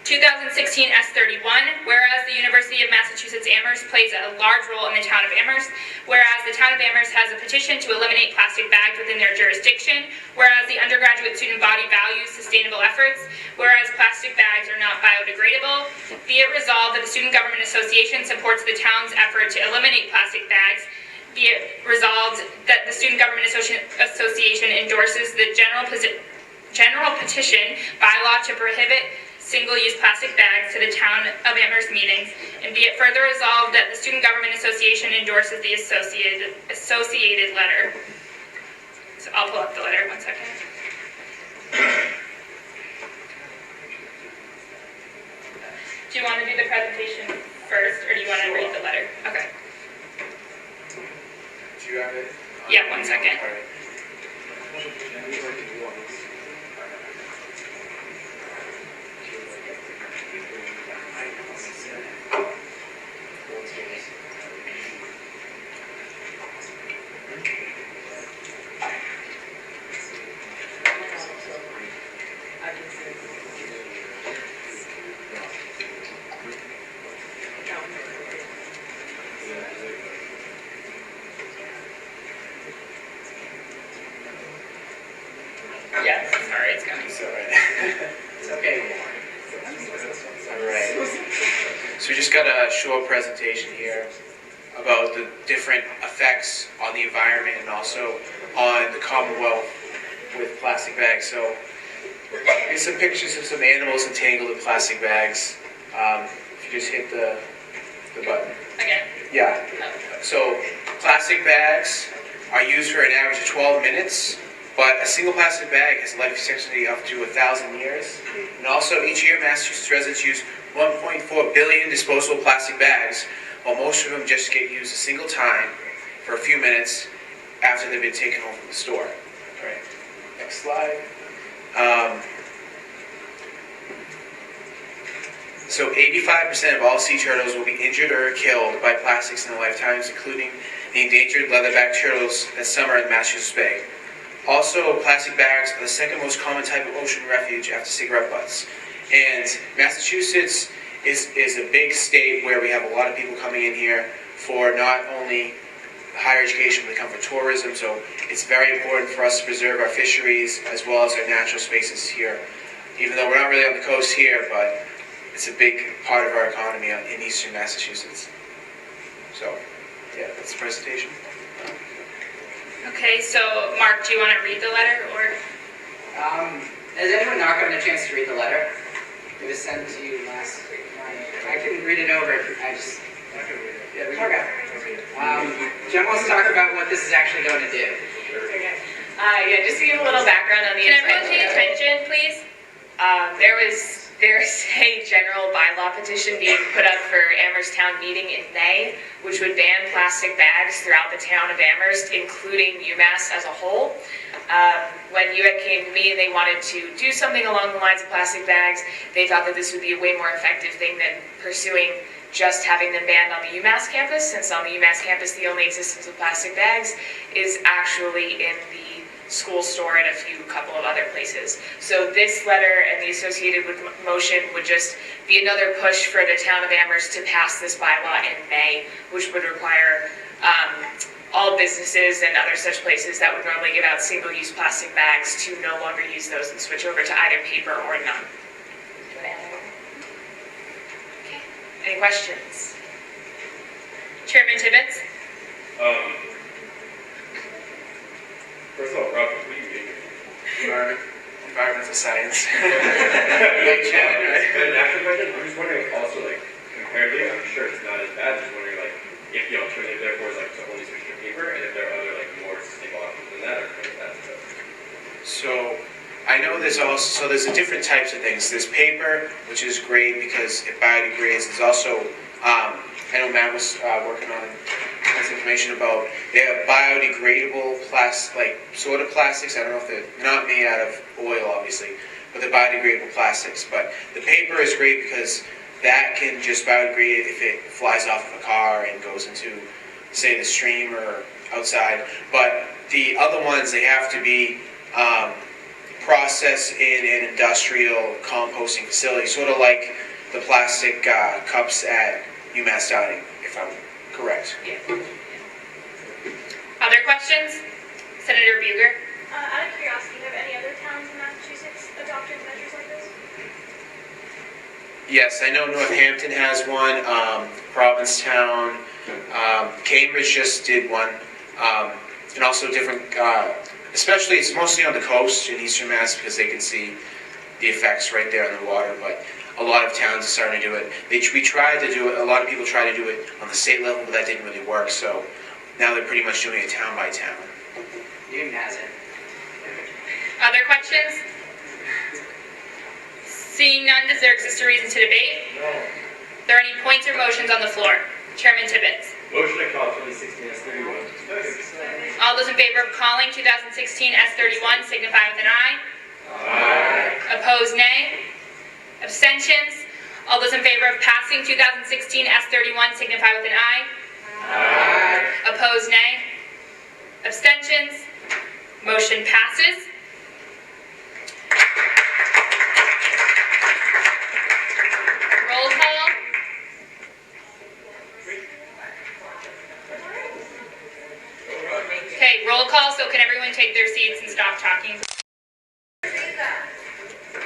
2016 S31, whereas the University of Massachusetts Amherst plays a large role in the town of Amherst, whereas the town of Amherst has a petition to eliminate plastic bags within their jurisdiction, whereas the undergraduate student body values sustainable efforts, whereas plastic bags are not biodegradable, be it resolved that the Student Government Association supports the town's effort to eliminate plastic bags, be it resolved that the Student Government Association endorses the general petition bylaw to prohibit single-use plastic bags to the town of Amherst meetings, and be it further resolved that the Student Government Association endorses the associated letter. So I'll pull up the letter, 1 second. Do you want to do the presentation first, or do you want to read the letter? Okay. Do you have it? Yeah, 1 second. All right. Yes, sorry, it's coming. It's all right. It's okay. All right. So we just got a short presentation here about the different effects on the environment and also on the Commonwealth with plastic bags. So here's some pictures of some animals entangled in plastic bags. If you just hit the button. Again? Yeah. So plastic bags are used for an average of 12 minutes. But a single plastic bag has a life expectancy of up to 1,000 years. And also, each year, Massachusetts residents use 1.4 billion disposable plastic bags, while most of them just get used a single time for a few minutes after they've been taken home from the store. All right, next slide. So 85% of all sea turtles will be injured or killed by plastics in their lifetimes, including the endangered leatherback turtles that summer in the Massachusetts Bay. Also, plastic bags are the second most common type of ocean refuge after cigarette butts. And Massachusetts is a big state where we have a lot of people coming in here for not only higher education, but they come for tourism. So it's very important for us to preserve our fisheries as well as our natural spaces here. Even though we're not really on the coast here, but it's a big part of our economy in eastern Massachusetts. So, yeah, that's the presentation. Okay, so Mark, do you want to read the letter, or? Has anyone not gotten a chance to read the letter? It was sent to you last night. I can read it over. I can read it. Yeah, okay. Jen wants to talk about what this is actually going to do. Okay. Yeah, just to give a little background on the Can everyone pay attention, please? There's a general bylaw petition being put up for Amherst Town meeting in May, which would ban plastic bags throughout the town of Amherst, including UMass as a whole. When UAC came to me and they wanted to do something along the lines of plastic bags, they thought that this would be a way more effective thing than pursuing just having them banned on the UMass campus, since on the UMass campus the only existence of plastic bags is actually in the school store and a couple of other places. So this letter and the associated with motion would just be another push for the town of Amherst to pass this bylaw in May, which would require all businesses and other such places that would normally give out single-use plastic bags to no longer use those and switch over to either paper or none. Okay. Any questions? Chairman Tibbetts? First of all, Rob, what are you doing? Environmental science. But after question, I'm just wondering also, like, comparatively, I'm sure it's not as bad, just wondering, like, if the alternative therefore is, like, to only switch to paper, and if there are other, like, more sustainable options than that, or if that's the... So I know there's a different types of things. There's paper, which is great because it biodegrades. There's also, I know Matt was working on this information about, they have biodegradable sort of plastics. I don't know if they're not made out of oil, obviously, but they're biodegradable plastics. But the paper is great because that can just biodegrade if it flies off of a car and goes into, say, the stream or outside. But the other ones, they have to be processed in an industrial composting facility, sort of like the plastic cups at UMass Dining, if I'm correct. Other questions? Senator Bueger. Out of curiosity, have any other towns in Massachusetts adopted measures like this? Yes, I know Northampton has one, Provincetown, Cambridge just did one, and also different, especially it's mostly on the coast in Eastern Mass because they can see the effects right there in the water, but a lot of towns are starting to do it. We tried to do it, a lot of people tried to do it on the state level, but that didn't really work, so now they're pretty much doing it town by town. Newton has it. Other questions? Seeing none, does there exist a reason to debate? No. Are there any points or motions on the floor? Chairman Tibbetts. Motion to call 2016 S31. All those in favor of calling 2016 S31 signify with an aye. Aye. Opposed, nay. Abstentions? All those in favor of passing 2016 S31 signify with an aye. Aye. Opposed, nay. Abstentions? Motion passes. Roll call. Okay, roll call, so can everyone take their seats and stop talking?